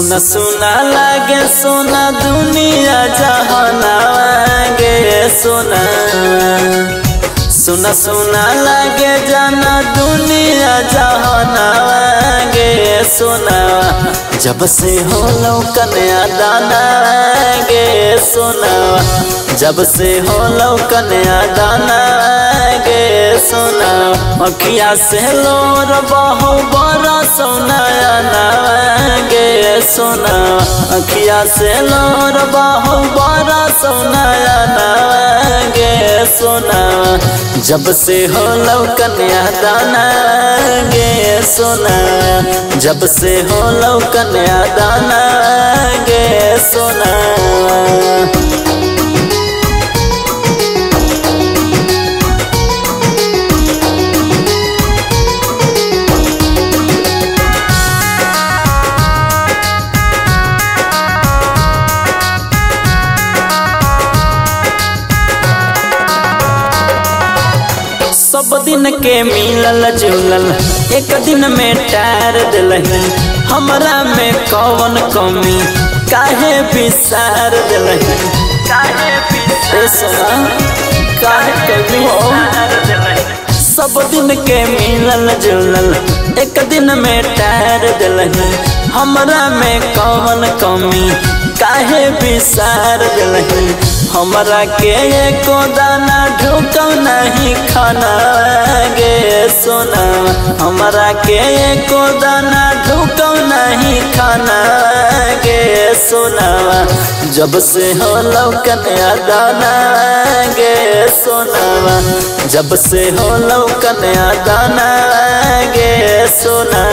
सुना सुना लागे सोना दुनिया जहाना गे सोना। सुना सुना लागे जाना दुनिया जहाना गे सोना। जब से हो लो कन्या दाना गे सोना। जब से हो लो कन्या दाना गे सोना। अखिया से लोर बहु बड़ा सोना गे सोना। अखिया से लोर बहु बड़ा सोना गे सोना। जब से हो लो कन्या दाना गे सोना। जब से हो लो कन्या दाना गे सोना। सब दिन के मिलल जुलल एक दिन में टार दिलही। हमरा में कौन कमी काहे बिसार दिलही। काहे बिसार सब दिन के मिलल जुलल एक दिन में टार दिलही। हमरा में कौन कमी काहे बिसार दिलही। हमरा के एको दाना ढूको नहीं खाना गे सोना। हमरा के एको दाना ढूको नहीं खाना गे सोना। जब से हो लो कन्या दाना गे सोना। जब से हो लो कन्या दाना गे सोना।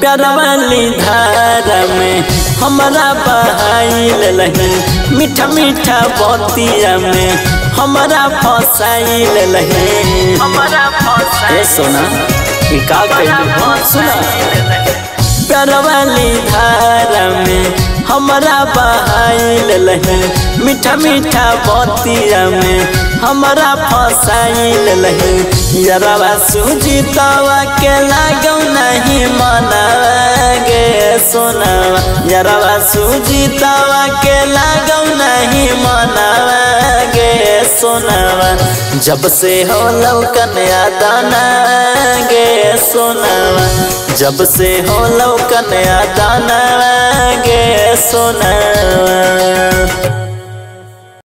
प्यार वाली धारा में हमारा बहाइल लही। मीठा मीठा बतिया में हमारा फसाइल लही। हमारा फसाइल सोना का सुना। प्यार वाली धारा में हमारा बहाइल लही। मीठा मीठा बतिया में हमारा फसाइल लही। यारा सुजीतवा के लागो नहीं मना गे सोना। यारा सुजीतवा के लागो नहीं मना गे सोना। जब से हो लो कन्या दाना गे सोना। जब से हो लो कन्या दाना गे सोना।